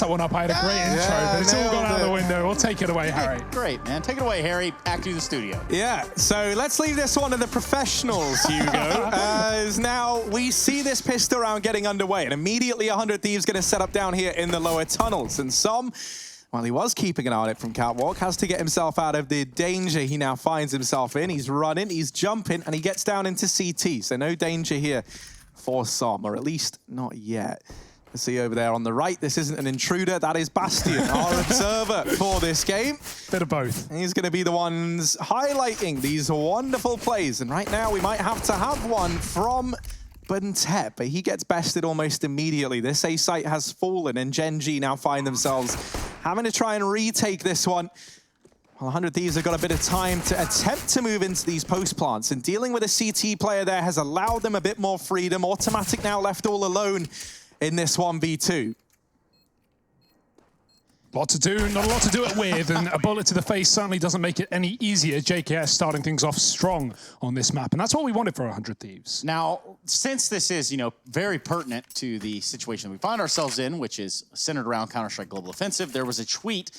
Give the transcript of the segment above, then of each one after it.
that one up. I had a great intro, but it's all gone out the window. We'll take it away, Harry. Great, man. Take it away, Harry. Back to the studio. Yeah, so let's leave this one to the professionals, Hugo. As now we see this pistol round getting underway, and immediately 100 Thieves going to set up down here in the lower tunnels. And Som, while he was keeping an eye on it from Catwalk, has to get himself out of the danger he now finds himself in. He's running, he's jumping, and he gets down into CT. So no danger here for Som, or at least not yet. See over there on the right, this isn't an intruder, that is Bastion, our observer for this game. Bit of both. He's going to be the ones highlighting these wonderful plays, and right now we might have to have one from Buntet, but he gets bested almost immediately. This A site has fallen, and Gen.G now find themselves having to try and retake this one. Well, 100 Thieves have got a bit of time to attempt to move into these post plants, and dealing with a CT player there has allowed them a bit more freedom. Automatic now left all alone in this 1v2. Lot to do, not a lot to do it with, and a bullet to the face certainly doesn't make it any easier. JKS starting things off strong on this map, and that's what we wanted for 100 Thieves. Now, since this is, very pertinent to the situation we find ourselves in, which is centered around Counter-Strike Global Offensive, there was a tweet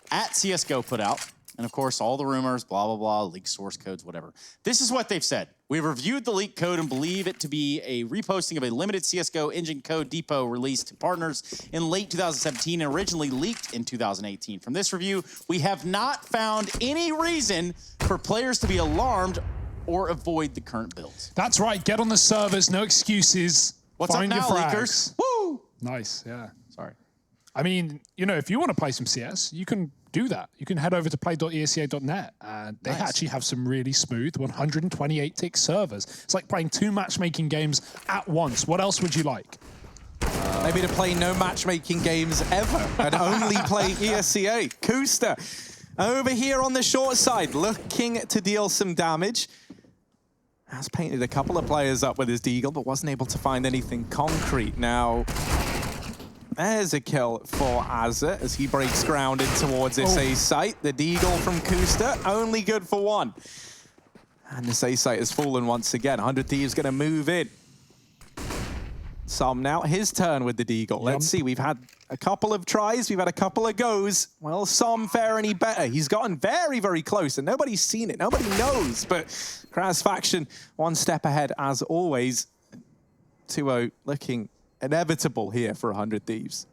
at CSGO put out, and of course, all the rumors, blah, blah, blah, leaked source codes, whatever. This is what they've said. We've reviewed the leaked code and believe it to be a reposting of a limited CSGO engine code depot released to partners in late 2017 and originally leaked in 2018. From this review, we have not found any reason for players to be alarmed or avoid the current builds. That's right, get on the servers, no excuses. What's Find up now, your frags. leakers? Woo! Nice, yeah. Sorry. I mean, if you want to play some CS, you can do that. You can head over to play.esca.net, and they actually have some really smooth 128 tick servers. It's like playing 2 matchmaking games at once. What else would you like? Maybe to play no matchmaking games ever and only play ESCA. Kusta over here on the short side, looking to deal some damage. Has painted a couple of players up with his deagle, but wasn't able to find anything concrete. Now, there's a kill for Azza as he breaks ground in towards this A site. The deagle from Kusta, only good for 1. And this A site has fallen once again. 100 Thieves going to move in. Som now, his turn with the deagle. Let's see, we've had a couple of tries, we've had a couple of goes. Well, Som fare any better. He's gotten very, very close, and nobody's seen it, nobody knows. But Kraz Faction, one step ahead as always. 2-0 looking inevitable here for 100 Thieves.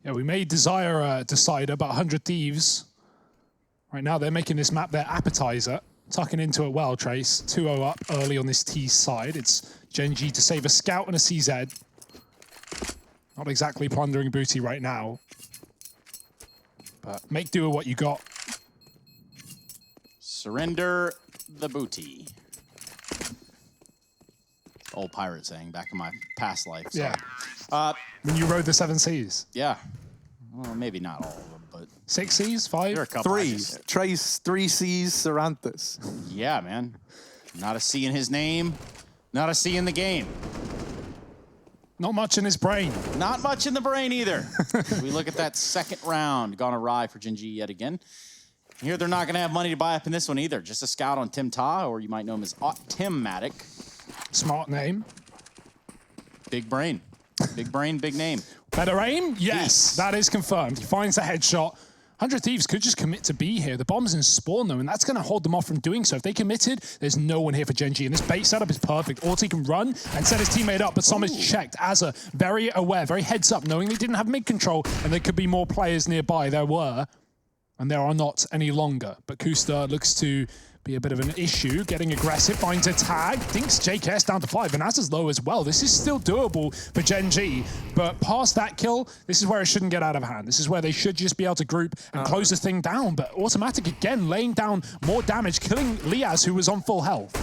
Yeah, we may desire a decider, but 100 Thieves, right now they're making this map their appetizer. Tucking into it well, Trace. 2-0 up early on this T side. It's Gen.G to save a scout and a CZ. Not exactly plundering booty right now, but make do with what you got. Surrender the booty. Old pirate saying back in my past life. So. Yeah. When you rode the 7 Seas. Yeah. Well, maybe not all of them, but 6 Seas, 5, there are a couple. 3. Trace, 3 Cs, Saranthus. Yeah, man. Not a C in his name. Not a C in the game. Not much in his brain. Not much in the brain either. We look at that second round, gone awry for Gen.G yet again. Here they're not going to have money to buy up in this one either. Just a scout on Tim Ta, or you might know him as Tim-matic. Smart name. Big brain. Big brain, big name. Better aim? Yes, that is confirmed. He finds the headshot. 100 Thieves could just commit to B here. The bomb's in spawn, though, and that's going to hold them off from doing so. If they committed, there's no one here for Gen.G, and this bait setup is perfect. Orty can run and set his teammate up, but Som is checked. Azza, very aware, very heads up, knowing they didn't have mid control, and there could be more players nearby. There were, and there are not any longer. But Kusta looks to be a bit of an issue, getting aggressive, finds a tag, thinks JKS down to 5, and Azza's low as well. This is still doable for Gen.G, but past that kill, this is where it shouldn't get out of hand. This is where they should just be able to group and close the thing down, but Automatic again, laying down more damage, killing Liaz, who was on full health.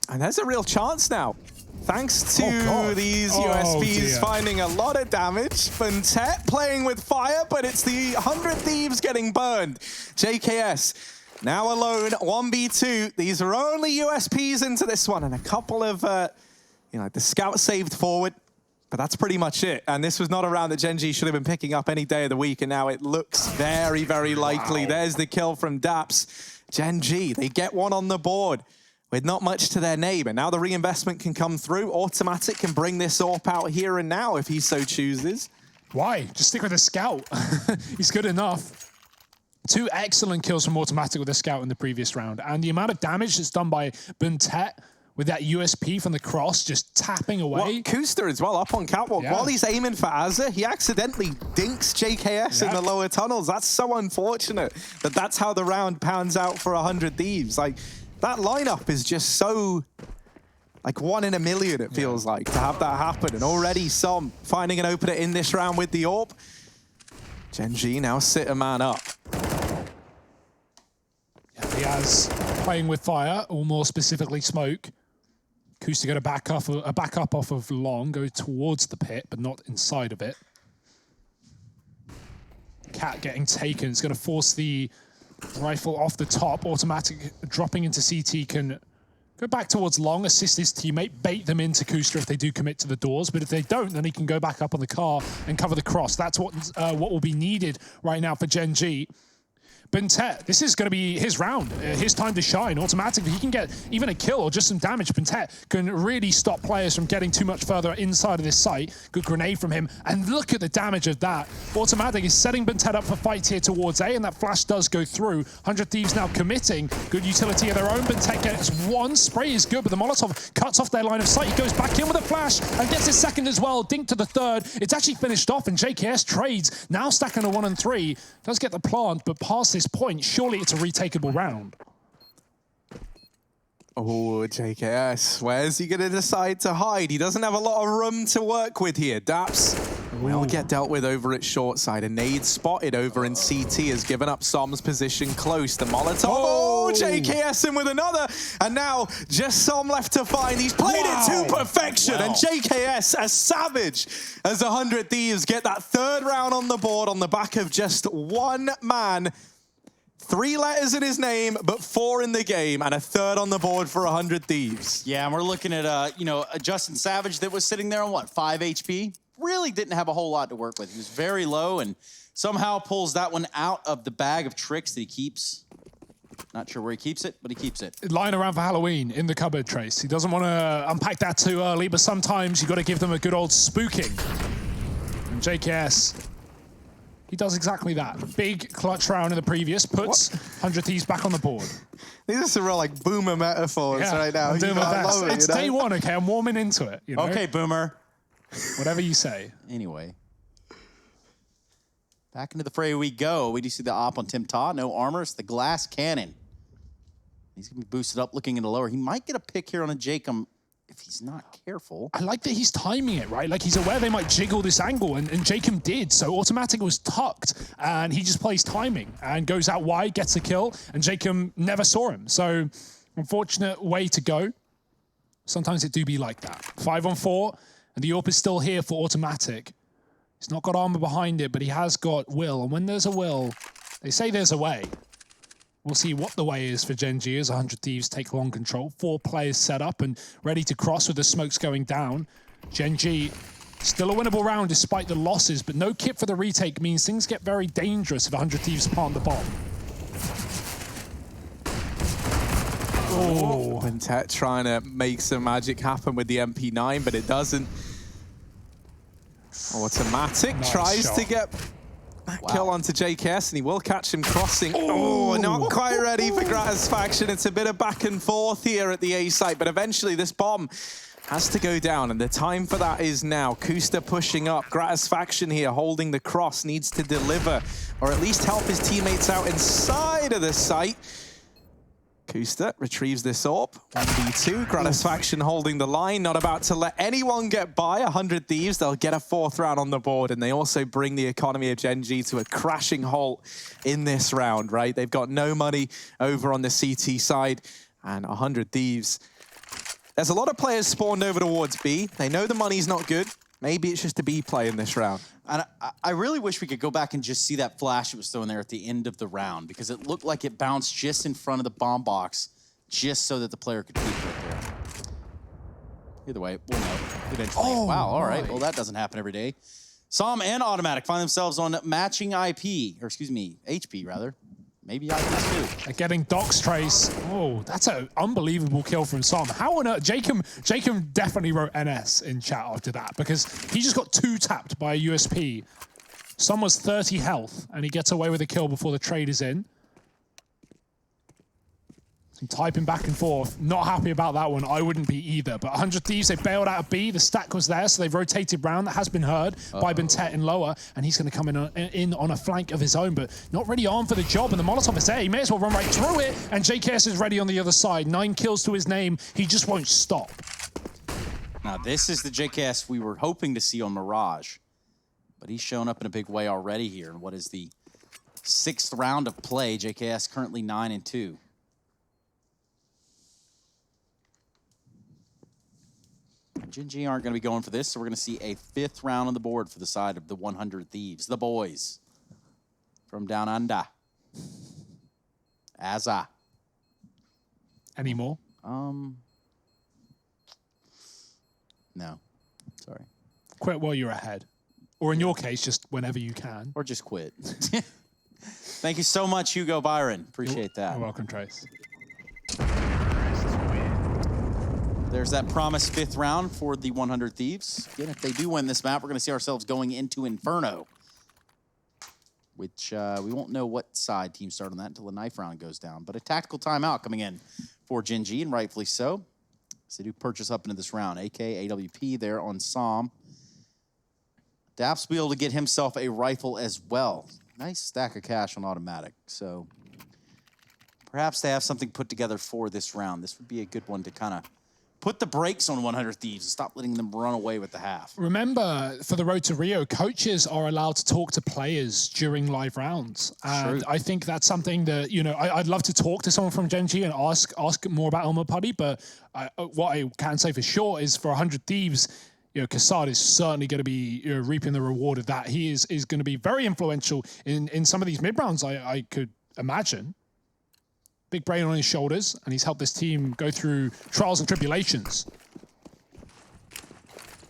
And there's a real chance now. Thanks to these USPs finding a lot of damage. Buntet playing with fire, but it's the 100 Thieves getting burned. JKS now alone, 1v2. These are only USPs into this one, and a couple of, the scout saved forward, but that's pretty much it. And this was not a round that Gen.G should have been picking up any day of the week, and now it looks very, very likely. There's the kill from Daps. Gen.G, they get one on the board with not much to their name. And now the reinvestment can come through. Automatic can bring this AWP out here and now if he so chooses. Why? Just stick with the scout. He's good enough. 2 excellent kills from Automatic with the scout in the previous round. And the amount of damage that's done by Buntet with that USP from the cross just tapping away. Well, Kuster as well up on catwalk. Yeah. While he's aiming for Azza, he accidentally dinks JKS in the lower tunnels. That's so unfortunate that that's how the round pounds out for 100 Thieves. Like, that lineup is just so, like, 1 in a million, it feels like, to have that happen. And already Som finding an opener in this round with the AWP. Gen.G now sit a man up. Yeah, he has playing with fire, or more specifically smoke. Kuster got a back up off of long, go towards the pit, but not inside of it. Cat getting taken. It's going to force the rifle off the top. Automatic dropping into CT can go back towards long, assist his teammate, bait them into Kuster if they do commit to the doors. But if they don't, then he can go back up on the car and cover the cross. That's what will be needed right now for Gen.G. Buntet, this is going to be his round, his time to shine. Automatically, he can get even a kill or just some damage. Buntet can really stop players from getting too much further inside of this site. Good grenade from him, and look at the damage of that. Automatic is setting Buntet up for fights here towards A, and that flash does go through. 100 Thieves now committing. Good utility of their own. Buntet gets 1. Spray is good, but the Molotov cuts off their line of sight. He goes back in with a flash and gets his second as well. Dink to the third. It's actually finished off, and JKS trades. Now stacking a 1 and 3. Does get the plant, but past this point, surely it's a retakeable round. Oh, JKS, where's he going to decide to hide? He doesn't have a lot of room to work with here. Daps will get dealt with over at short side. A nade spotted over in CT has given up Som's position close. The Molotov, oh, JKS in with another. And now just Som left to find. He's played it to perfection. And JKS, as savage as 100 Thieves, get that 3rd round on the board on the back of just 1 man. 3 letters in his name, but 4 in the game, and a 3rd on the board for 100 Thieves. Yeah, and we're looking at, a Justin Savage that was sitting there on, what, 5 HP? Really didn't have a whole lot to work with. He was very low and somehow pulls that one out of the bag of tricks that he keeps. Not sure where he keeps it, but he keeps it. Lying around for Halloween in the cupboard, Trace. He doesn't want to unpack that too early, but sometimes you got to give them a good old spooking. And JKS, he does exactly that. Big clutch round in the previous, puts 100 Thieves back on the board. These are some real, like, boomer metaphors right now. I'm doing my best. Love it, it's day 1, okay? I'm warming into it. You know? Okay, boomer. Whatever you say. Anyway. Back into the fray we go. We do see the op on Tim Ta. No armor. It's the glass cannon. He's going to be boosted up looking into lower. He might get a pick here on a Jacob if he's not careful. I like that he's timing it, right? Like, he's aware they might jiggle this angle, and Jacob did. So Automatic was tucked, and he just plays timing and goes out wide, gets a kill, and Jacob never saw him. So unfortunate way to go. Sometimes it do be like that. 5 on 4, and the AWP is still here for Automatic. He's not got armor behind it, but he has got will. And when there's a will, they say there's a way. We'll see what the way is for Gen.G as 100 Thieves take long control. 4 players set up and ready to cross with the smokes going down. Gen.G still a winnable round despite the losses, but no kit for the retake means things get very dangerous if 100 Thieves plant the bomb. Oh, Buntet trying to make some magic happen with the MP9, but it doesn't. Automatic tries to get that kill onto JKS, and he will catch him crossing. Oh, not quite ready for Gratisfaction. It's a bit of back and forth here at the A site, but eventually this bomb has to go down, and the time for that is now. Kuster pushing up. Gratisfaction here holding the cross, needs to deliver, or at least help his teammates out inside of the site. Kuster retrieves this AWP. 1v2. Gratisfaction holding the line, not about to let anyone get by. 100 Thieves, they'll get a 4th round on the board, and they also bring the economy of Gen.G to a crashing halt in this round, right? They've got no money over on the CT side, and 100 Thieves. There's a lot of players spawned over towards B. They know the money's not good. Maybe it's just a B play in this round. And I really wish we could go back and just see that flash that was thrown there at the end of the round, because it looked like it bounced just in front of the bomb box, just so that the player could peek right there. Either way, we'll know eventually. Oh, wow, all right. Well, that doesn't happen every day. Som and Automatic find themselves on matching IP, or excuse me, HP rather. maybe I can too. They're getting Doc's trace. Oh, that's an unbelievable kill from Som. How on earth? Jacob definitely wrote NS in chat after that because he just got 2-tapped by a USP. Som was 30 health, and he gets away with a kill before the trade is in. Some typing back and forth. Not happy about that one. I wouldn't be either. But 100 Thieves, they bailed out of B. The stack was there, so they've rotated round. That has been heard by Bentet in lower, and he's going to come in on a flank of his own, but not really armed for the job. And the Molotov is there. He may as well run right through it. And JKS is ready on the other side. 9 kills to his name. He just won't stop. Now, this is the JKS we were hoping to see on Mirage, but he's shown up in a big way already here. And what is the 6th round of play? JKS currently 9-2. Gen.G aren't going to be going for this, so we're going to see a 5th round on the board for the side of the 100 Thieves. The boys from down under. Azza. Any more? No. Sorry. Quit while you're ahead. Or in your case, just whenever you can. Or just quit. Thank you so much, Hugo Byron. Appreciate that. You're welcome, Trace. There's that promised 5th round for the 100 Thieves. Again, if they do win this map, we're going to see ourselves going into Inferno, which we won't know what side teams start on that until the knife round goes down. But a tactical timeout coming in for Gen.G, and rightfully so. So they do purchase up into this round. AK, AWP there on Som. Daps will be able to get himself a rifle as well. Nice stack of cash on automatic. So perhaps they have something put together for this round. This would be a good one to kind of put the brakes on 100 Thieves and stop letting them run away with the half. Remember, for the Road to Rio, coaches are allowed to talk to players during live rounds. And True. I think that's something that, you know, I'd love to talk to someone from Gen.G and ask more about Elmer Putty, but what I can say for sure is for 100 Thieves, you know, Kassad is certainly going to be, you know, reaping the reward of that. He is going to be very influential in some of these mid-rounds, I could imagine. Big brain on his shoulders, and he's helped this team go through trials and tribulations.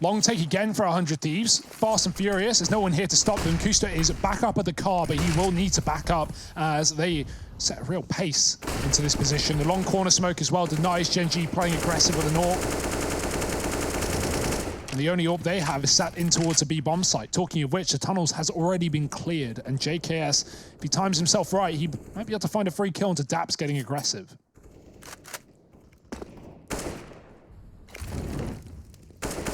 Long take again for 100 Thieves. Fast and furious. There's no one here to stop them. Kusta is back up at the car, but he will need to back up as they set a real pace into this position. The long corner smoke as well denies Gen.G playing aggressive with an AWP. And the only AWP they have is sat in towards a B bomb site. Talking of which, the tunnels has already been cleared, and JKS, if he times himself right, he might be able to find a free kill into Daps getting aggressive.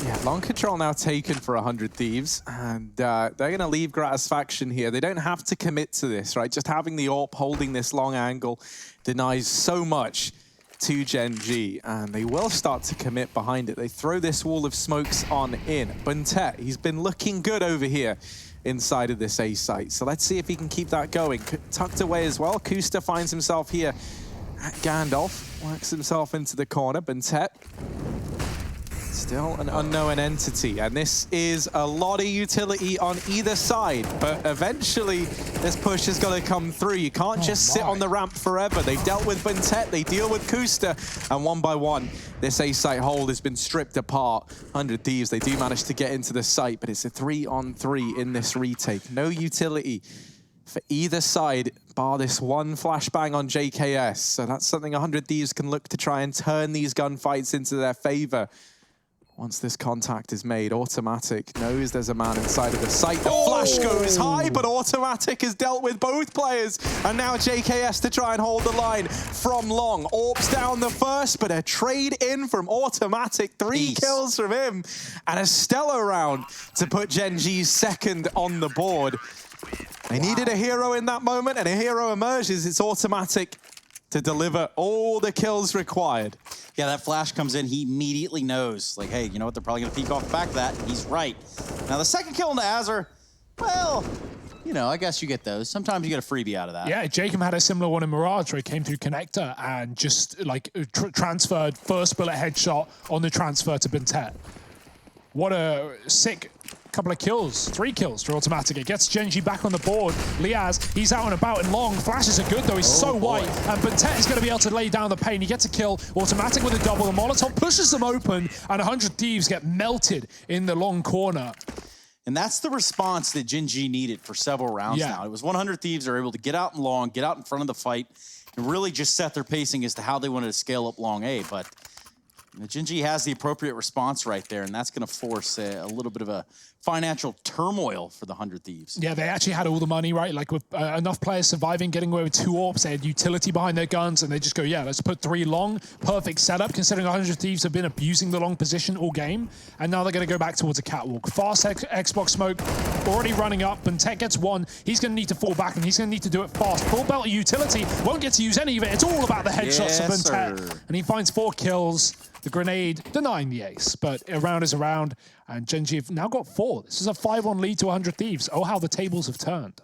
Yeah, long control now taken for 100 Thieves, and they're going to leave Gratisfaction here. They don't have to commit to this, right? Just having the AWP holding this long angle denies so much to Gen.G, and they will start to commit behind it. They throw this wall of smokes on in. Buntet, he's been looking good over here inside of this A site, so let's see if he can keep that going. Tucked away as well. Kusta finds himself here at Gandalf, works himself into the corner. Buntet, still an unknown entity, and this is a lot of utility on either side, but eventually this push is going to come through. You can't just sit on the ramp forever. They've dealt with Buntet, they deal with Kusta, and one by one, this A-site hold has been stripped apart. 100 Thieves, they do manage to get into the site, but it's a 3-on-3 in this retake. No utility for either side, bar this one flashbang on JKS. So that's something 100 Thieves can look to try and turn these gunfights into their favor. Once this contact is made, Automatic knows there's a man inside of the site. The flash goes high, but Automatic has dealt with both players. And now JKS to try and hold the line from long. AWP's down the first, but a trade in from Automatic. 3 kills from him. And a stellar round to put Gen.G's second on the board. They needed a hero in that moment, and a hero emerges. It's Automatic to deliver all the kills required. Yeah, that flash comes in, he immediately knows, like, hey, you know what, they're probably gonna peek off the back of that. He's right. Now the second kill into Azur, well, you know, I guess you get those. Sometimes you get a freebie out of that. Yeah, Jacob had a similar one in Mirage where he came through connector and just like transferred first bullet headshot on the transfer to Buntet. What a sick couple of kills, 3 kills for Automatic. It gets Gen.G back on the board. Liaz, he's out and about and long. Flashes are good though, he's so white. And Buntet is going to be able to lay down the pain. He gets a kill. Automatic with a double. The Molotov pushes them open, and 100 Thieves get melted in the long corner. And that's the response that Gen.G needed for several rounds now. It was 100 Thieves are able to get out in long, get out in front of the fight, and really just set their pacing as to how they wanted to scale up long A. But Gen.G has the appropriate response right there, and that's going to force a little bit of a financial turmoil for the 100 Thieves. Yeah, they actually had all the money, right? Like with enough players surviving, getting away with 2 AWPs, they had utility behind their guns, and they just go, yeah, let's put 3 long. Perfect setup, considering 100 Thieves have been abusing the long position all game, and now they're going to go back towards a catwalk. Fast Xbox smoke already running up, and Tech gets 1. He's going to need to fall back, and he's going to need to do it fast. Full belt of utility, won't get to use any of it. It's all about the headshots of Tech, and he finds 4 kills. The grenade denying the ace, but a round is a round, and Gen.G have now got 4. This is a 5-1 lead to 100 Thieves. Oh, how the tables have turned.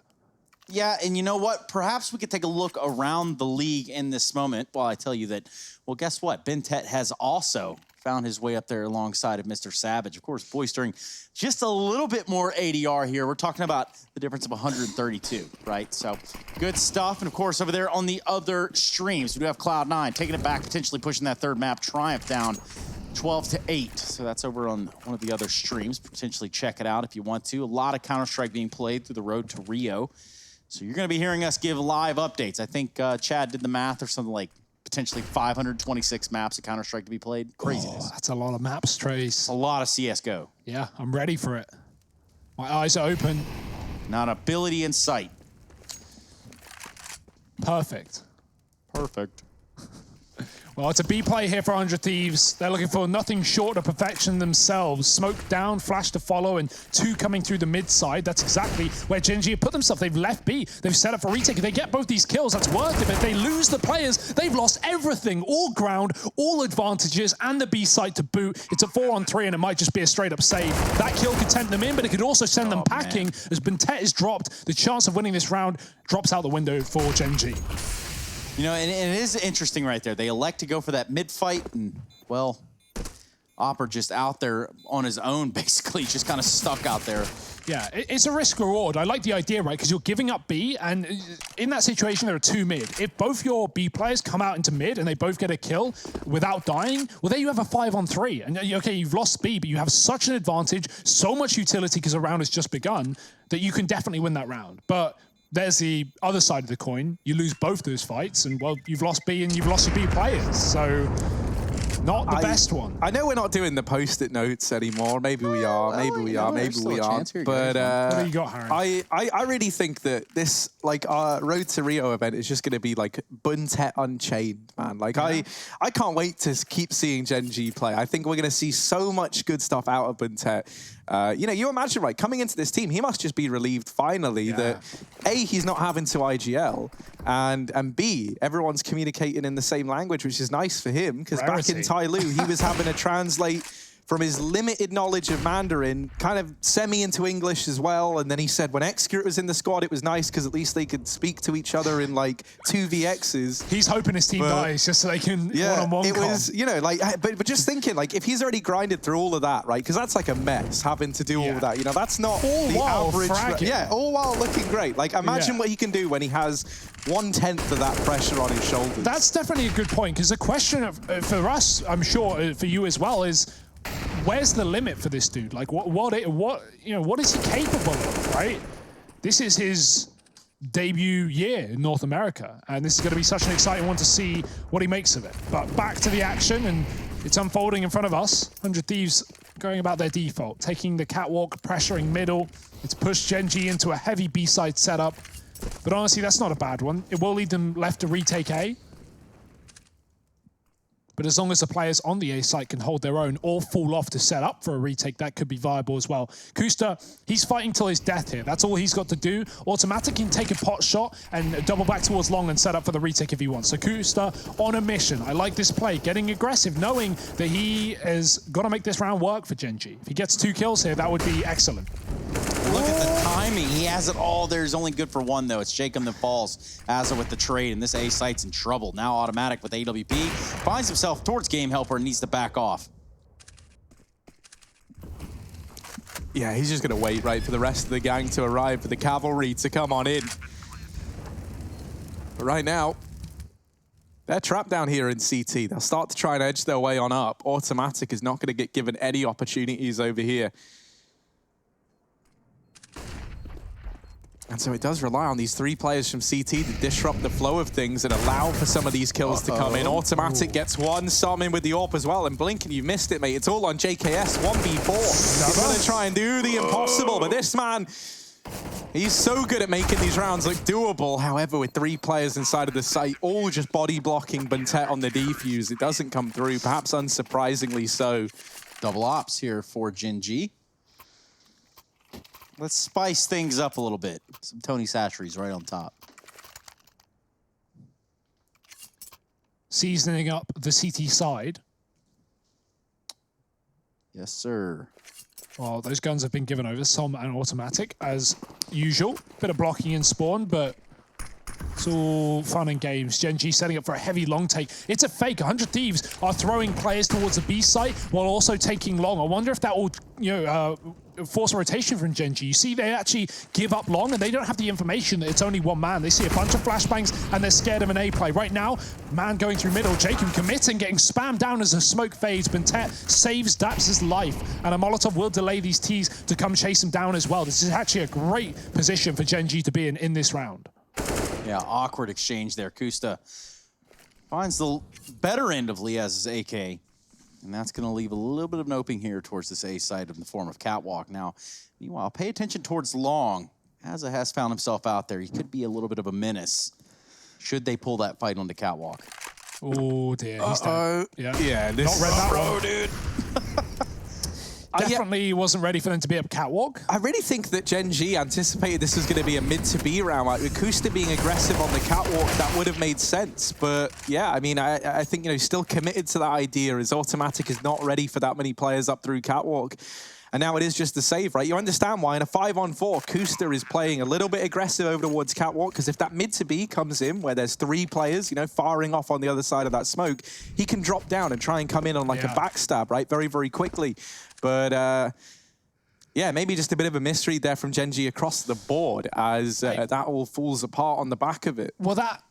Yeah, and you know what? Perhaps we could take a look around the league in this moment while I tell you that, well, guess what? Bentet has also found his way up there alongside of Mr. Savage. Of course, boistering just a little bit more ADR here. We're talking about the difference of 132, right? So good stuff. And of course, over there on the other streams, we do have Cloud9 taking it back, potentially pushing that third map, Triumph down 12-8. So that's over on one of the other streams. Potentially check it out if you want to. A lot of Counter-Strike being played through the road to Rio. So you're going to be hearing us give live updates. I think Chad did the math or something like potentially 526 maps of Counter-Strike to be played. Craziness. Oh, that's a lot of maps, Trace. A lot of CSGO. Yeah, I'm ready for it. My eyes are open. Not ability in sight. Perfect. Perfect. Well, it's a B play here for 100 Thieves. They're looking for nothing short of perfection themselves. Smoke down, flash to follow, and 2 coming through the mid side. That's exactly where Gen.G have put themselves. They've left B. They've set up for retake. If they get both these kills, that's worth it. If they lose the players, they've lost everything. All ground, all advantages, and the B side to boot. It's a 4-on-3, and it might just be a straight-up save. That kill could tempt them in, but it could also send them packing. As Bentet is dropped, the chance of winning this round drops out the window for Gen.G. You know, and it is interesting right there. They elect to go for that mid-fight, and, well, Opper just out there on his own, basically, just kind of stuck out there. Yeah, it's a risk-reward. I like the idea, right? Because you're giving up B, and in that situation, there are 2 mid. If both your B players come out into mid and they both get a kill without dying, well, there you have a 5-on-3. And, okay, you've lost B, but you have such an advantage, so much utility because the round has just begun, that you can definitely win that round. But there's the other side of the coin. You lose both those fights, and, well, you've lost B and you've lost your B players. So not the best one. I know we're not doing the post-it notes anymore. Maybe we are. Maybe we are. Maybe we aren't. what But do you got, Harry? I really think that this, like, our Road to Rio event is just going to be like Buntet Unchained, man. Like, I can't wait to keep seeing Gen.G play. I think we're going to see so much good stuff out of Buntet. You know, you imagine, right, coming into this team, he must just be relieved finally that A, he's not having to IGL, and B, everyone's communicating in the same language, which is nice for him, because back in Tyloo, he was having to translate from his limited knowledge of Mandarin, kind of semi into English as well. And then he said when Execute was in the squad, it was nice because at least they could speak to each other in like 2vx's. He's hoping his team dies just so they can one-on-one it was, you know, like, but just thinking, like, if he's already grinded through all of that, right? Because that's like a mess, having to do all of that. You know, that's not all the average. fragging. All while looking great. Like, imagine what he can do when he has 1/10 of that pressure on his shoulders. That's definitely a good point, because the question for us, I'm sure for you as well, is where's the limit for this dude? Like, what is he capable of, right? This is his debut year in North America, and this is going to be such an exciting one to see what he makes of it. But back to the action, and it's unfolding in front of us. 100 Thieves going about their default, taking the catwalk, pressuring middle. It's pushed Gen.G into a heavy B-side setup, but honestly, that's not a bad one. It will lead them left to retake A. But as long as the players on the A site can hold their own or fall off to set up for a retake, that could be viable as well. Kusta, he's fighting till his death here. That's all he's got to do. Automatic can take a pot shot and double back towards long and set up for the retake if he wants. So Kusta on a mission. I like this play, getting aggressive, knowing that he has got to make this round work for Gen.G. If he gets 2 kills here, that would be excellent. Look at the timing. He has it all. There's only good for one, though. It's Jacob that falls. Asa with the trade, and this A site's in trouble. Now Automatic with AWP. Finds himself towards Game Helper and needs to back off. Yeah, he's just going to wait, right, for the rest of the gang to arrive, for the cavalry to come on in. But right now, they're trapped down here in CT. They'll start to try and edge their way on up. Automatic is not going to get given any opportunities over here. And so it does rely on these 3 players from CT to disrupt the flow of things and allow for some of these kills to come in. Automatic gets one, Som in with the AWP as well. And Blinken, you missed it, mate. It's all on JKS, 1v4. He's going to try and do the impossible, but this man, he's so good at making these rounds look doable. However, with 3 players inside of the site, all just body blocking Buntet on the defuse, it doesn't come through, perhaps unsurprisingly so. Double ops here for Gen.G. Let's spice things up a little bit. Some Tony Satcheries right on top. Seasoning up the CT side. Yes, sir. Well, those guns have been given over, Som and Automatic, as usual. Bit of blocking in spawn, but it's all fun and games. Gen.G setting up for a heavy long take. It's a fake. 100 Thieves are throwing players towards the B site while also taking long. I wonder if that will, force a rotation from Gen.G. You see, they actually give up long, and they don't have the information that it's only one man. They see a bunch of flashbangs, and they're scared of an A play. Right now, man going through middle, Jacob committing, getting spammed down as the smoke fades. Buntet saves Daps' life, and a Molotov will delay these T's to come chase him down as well. This is actually a great position for Gen.G to be in this round. Yeah, awkward exchange there. Kusta finds the better end of Liaz's AK, and that's going to leave a little bit of an opening here towards this A side in the form of Catwalk. Now, meanwhile, pay attention towards Long. Azza has found himself out there. He could be a little bit of a menace should they pull that fight onto Catwalk. Oh, dear. He's dead. Yeah, this not read that one, dude. Definitely wasn't ready for them to be up Catwalk. I really think that Gen.G anticipated this was going to be a mid to B round. Like, with Kusta being aggressive on the Catwalk, that would have made sense. But yeah, I mean, I think, still committed to that idea, as Automatic is not ready for that many players up through Catwalk. And now it is just the save, right? You understand why in a 5-on-4, Kusta is playing a little bit aggressive over towards Catwalk, because if that mid to B comes in where there's 3 players, firing off on the other side of that smoke, he can drop down and try and come in on like a backstab, right? Very, very quickly. But yeah, maybe just a bit of a mystery there from Gen.G across the board, as that all falls apart on the back of it. Well, that,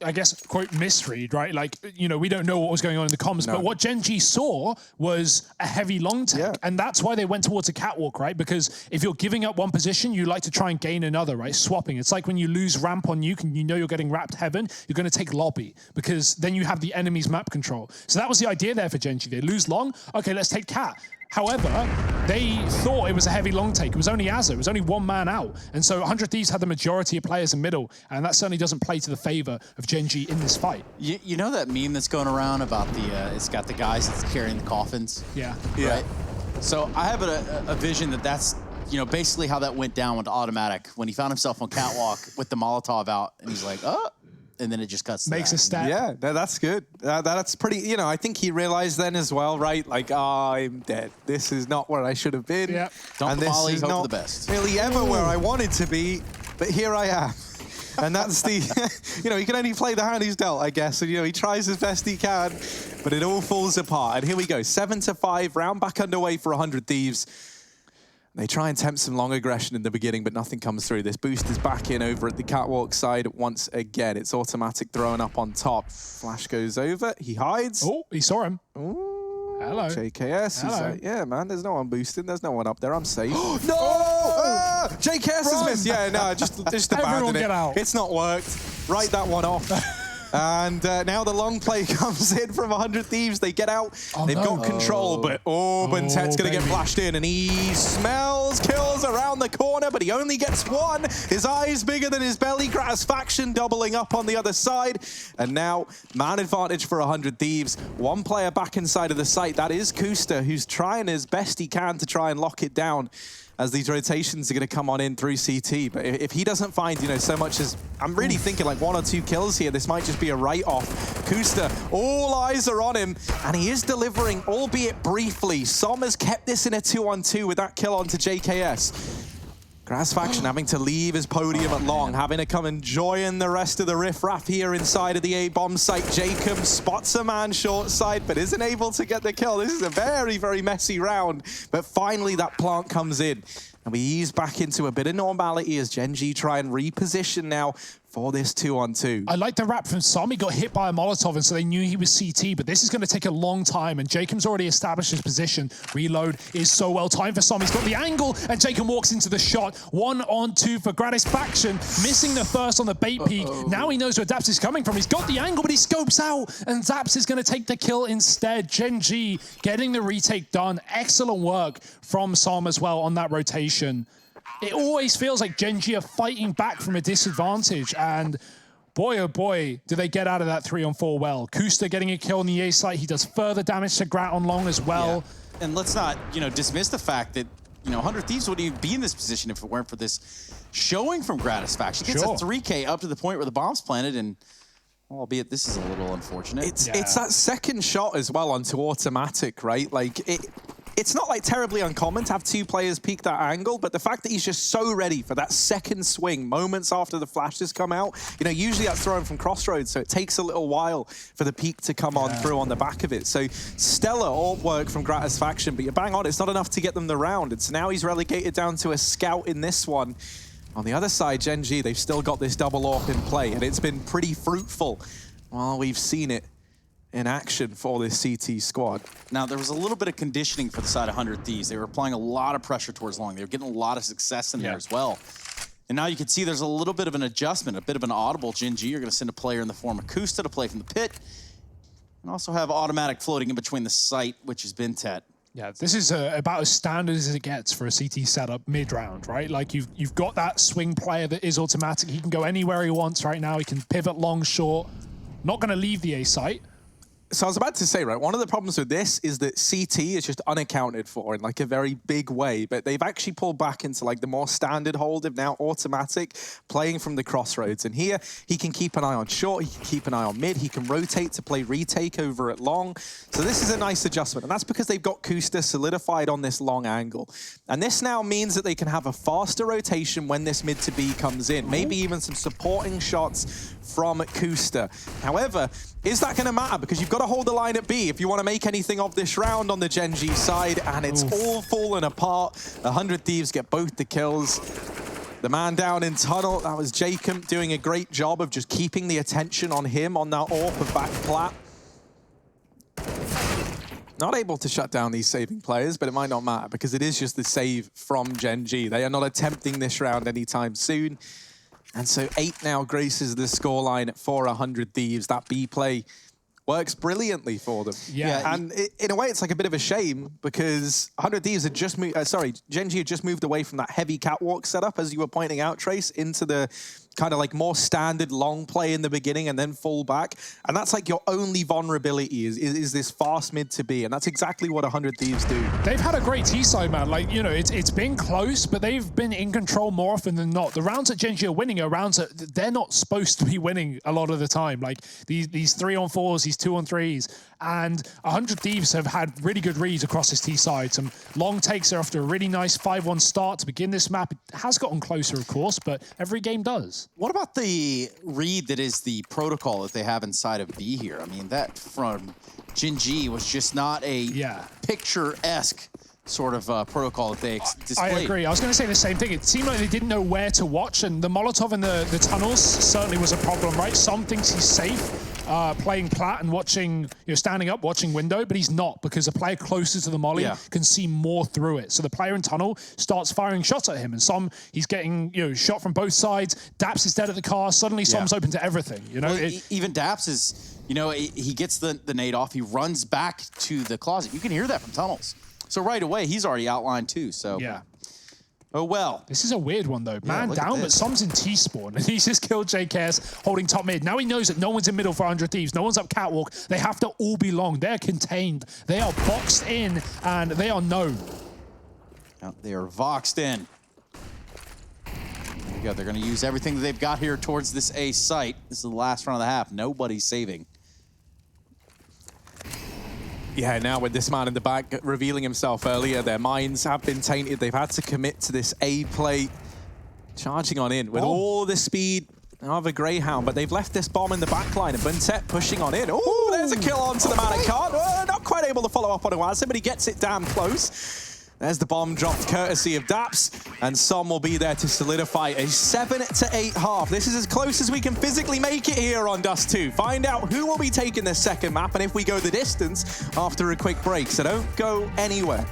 I guess, quote, misread, right? Like, we don't know what was going on in the comms, but what Gen.G saw was a heavy long take, and that's why they went towards a Catwalk, right? Because if you're giving up one position, you like to try and gain another, right? Swapping. It's like when you lose ramp on nuke and you're getting wrapped heaven, you're going to take lobby, because then you have the enemy's map control. So that was the idea there for Gen.G. They lose long, okay, let's take Cat. However, they thought it was a heavy long take. It was only Azza. It was only one man out. And so 100 Thieves had the majority of players in middle, and that certainly doesn't play to the favor of Gen.G in this fight. You know that meme that's going around about it's got the guys that's carrying the coffins? Yeah. Right? So I have a vision that's, basically how that went down with Automatic when he found himself on Catwalk with the Molotov out, and he's like, oh. And then it just cuts to Makes that. a stat. Yeah, that's good. That's pretty, I think he realized then as well, right? Like, I'm dead. This is not where I should have been. Yeah. Don't Molly, hope for the best. Really ever where I wanted to be, but here I am. And that's the, he can only play the hand he's dealt, I guess. And, he tries as best he can, but it all falls apart. And here we go, 7-5, round back underway for 100 Thieves. They try and tempt some long aggression in the beginning, but nothing comes through. This boost is back in over at the Catwalk side once again. It's Automatic throwing up on top. Flash goes over. He hides. Oh, he saw him. Ooh, hello. JKS. Hello. He's like, yeah, man, there's no one boosting. There's no one up there. I'm safe. No! JKS has missed. Yeah, no, just abandon it. Get out. It's not worked. Write that one off. And now the long play comes in from 100 Thieves. They get out. They've got control, but Buntet's going to get flashed in, and he smells kills around the corner, but he only gets one. His eyes bigger than his belly. Gratisfaction doubling up on the other side. And now, man advantage for 100 Thieves. One player back inside of the site. That is Kusta, who's trying as best he can to try and lock it down, as these rotations are going to come on in through CT. But if he doesn't find, so much as, I'm really thinking like 1 or 2 kills here, this might just be a write-off. Kusta, all eyes are on him, and he is delivering, albeit briefly. Som has kept this in a 2-on-2 with that kill onto JKS. Gratisfaction having to leave his podium at long, having to come and join the rest of the riffraff here inside of the A-bomb site. Jacob spots a man short side, but isn't able to get the kill. This is a very, very messy round, but finally that plant comes in. And we ease back into a bit of normality as Gen.G try and reposition now for this 2-on-2. I like the wrap from Som. He got hit by a Molotov, and so they knew he was CT, but this is going to take a long time, and Jacob's already established his position. Reload is so well timed for Som. He's got the angle, and Jacob walks into the shot. 1-on-2 for Gratisfaction, missing the first on the bait peak. Now he knows where Daps is coming from. He's got the angle, but he scopes out, and Daps is going to take the kill instead. Gen.G getting the retake done. Excellent work from Som as well on that rotation. It always feels like Gen.G are fighting back from a disadvantage, and boy, oh boy, do they get out of that 3-on-4 well. Kusta getting a kill on the A site. He does further damage to Grat on long as well. Yeah. And let's not, dismiss the fact that, 100 Thieves wouldn't even be in this position if it weren't for this showing from Gratisfaction. Gets a 3K up to the point where the bomb's planted, and albeit this is a little unfortunate. It's that second shot as well onto automatic, right? Like, it's not like terribly uncommon to have two players peek that angle, but the fact that he's just so ready for that second swing moments after the flashes come out, usually that's thrown from Crossroads, so it takes a little while for the peak to come on through on the back of it. So stellar ult work from Gratisfaction, but you're bang on, it's not enough to get them the round. And so now he's relegated down to a scout in this one. On the other side, Gen.G, they've still got this double AWP in play, and it's been pretty fruitful while we've seen it in action for this CT squad. Now, there was a little bit of conditioning for the side of 100 Thieves. They were applying a lot of pressure towards long. They were getting a lot of success in there as well. And now you can see there's a little bit of an adjustment, a bit of an audible. Gen.G are going to send a player in the form of Kusta to play from the pit, and also have automatic floating in between the site, which is Bintet. Yeah, this is about as standard as it gets for a CT setup mid-round, right? Like, you've got that swing player that is automatic. He can go anywhere he wants right now. He can pivot long, short. Not going to leave the A site. So I was about to say, right, one of the problems with this is that CT is just unaccounted for in like a very big way, but they've actually pulled back into like the more standard hold of now automatic, playing from the Crossroads. And here, he can keep an eye on short, he can keep an eye on mid, he can rotate to play retake over at long. So this is a nice adjustment, and that's because they've got Kusta solidified on this long angle. And this now means that they can have a faster rotation when this mid to B comes in, maybe even some supporting shots from Kusta. However, is that going to matter? Because you've got to hold the line at B if you want to make anything of this round on the Gen.G side, and it's all fallen apart. 100 Thieves get both the kills. The man down in tunnel, that was Jacob, doing a great job of just keeping the attention on him on that AWP of back plat. Not able to shut down these saving players, but it might not matter because it is just the save from Gen.G. They are not attempting this round anytime soon. And so 8 now graces the scoreline for 100 Thieves. That B play works brilliantly for them. Yeah. And in a way, it's like a bit of a shame because 100 Thieves had just moved, Gen.G had just moved away from that heavy catwalk setup, as you were pointing out, Trace, into the kind of like more standard long play in the beginning and then fall back. And that's like your only vulnerability is this fast mid to B. And that's exactly what 100 Thieves do. They've had a great T side, man. Like, it's been close, but they've been in control more often than not. The rounds that Gen.G are winning are rounds that they're not supposed to be winning a lot of the time. Like these 3-on-4s, these 2-on-3s. And 100 Thieves have had really good reads across this T side. Some long takes there after a really nice 5-1 start to begin this map. It has gotten closer, of course, but every game does. What about the read that is the protocol that they have inside of B here? I mean, that from Gen.G was just not a picture-esque sort of protocol that they displayed. I agree. I was going to say the same thing. It seemed like they didn't know where to watch, and the Molotov in the tunnels certainly was a problem, right? Some thinks he's safe playing plat and watching, standing up, watching window, but he's not because the player closer to the molly can see more through it. So the player in tunnel starts firing shots at him, and he's getting shot from both sides. Daps is dead at the car. Suddenly, Som's open to everything. Well, even Daps is, he gets the nade off. He runs back to the closet. You can hear that from tunnels. So right away, he's already outlined too. So oh well. This is a weird one though. Man down, but Som's in T-spawn, and he's just killed JKS holding top mid. Now he knows that no one's in middle for 100 Thieves. No one's up catwalk. They have to all be long. They're contained. They are boxed in, and they are known. Now they are voxed in. There you go. They're going to use everything that they've got here towards this A site. This is the last round of the half. Nobody's saving. Yeah, now with this man in the back revealing himself earlier, their minds have been tainted. They've had to commit to this A play, charging on in with all the speed of a Greyhound, but they've left this bomb in the back line, and Bintet pushing on in. Oh, there's a kill onto the man at card. Not quite able to follow up on it, but he gets it damn close. There's the bomb dropped courtesy of Daps, and Som will be there to solidify a 7-8 half. This is as close as we can physically make it here on Dust2. Find out who will be taking this second map and if we go the distance after a quick break, so don't go anywhere.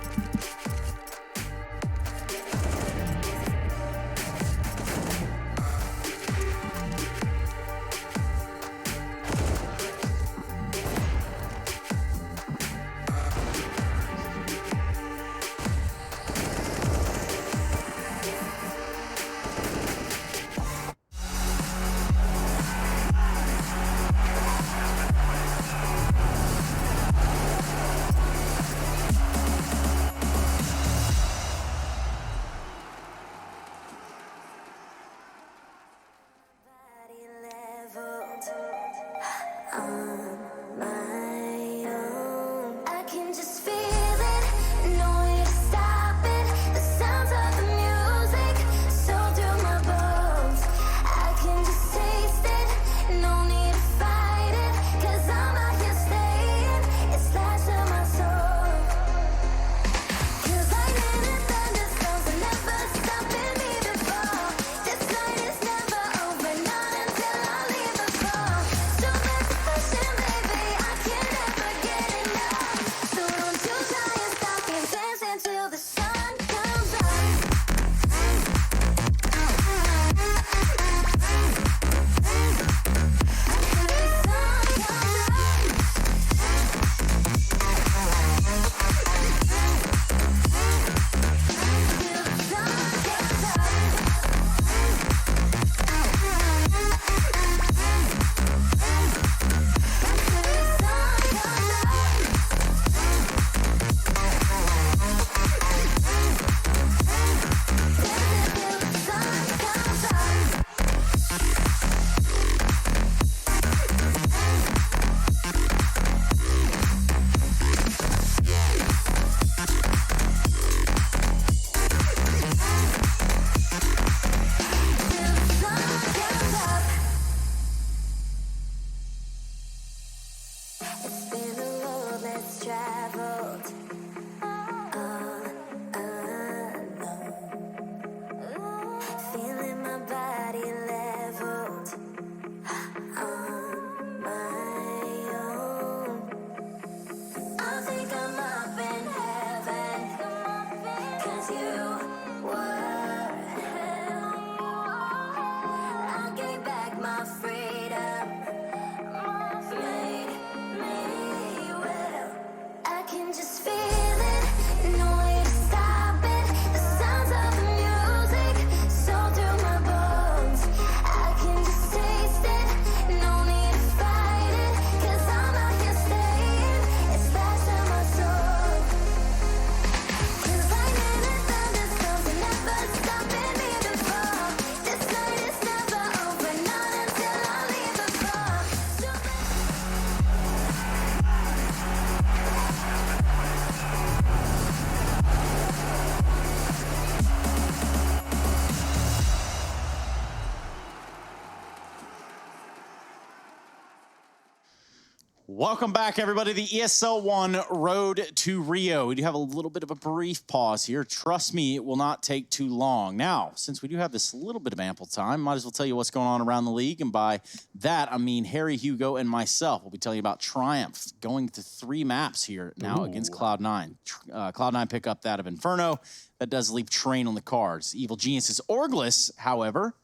Welcome back, everybody. The ESL 1 Road to Rio. We do have a little bit of a brief pause here. Trust me, it will not take too long. Now, since we do have this little bit of ample time, might as well tell you what's going on around the league. And by that, I mean Harry, Hugo, and myself. We'll be telling you about Triumph going to 3 maps here now against Cloud9. Cloud9 pick up that of Inferno. That does leave Train on the cards. Evil Genius's Orgless, however,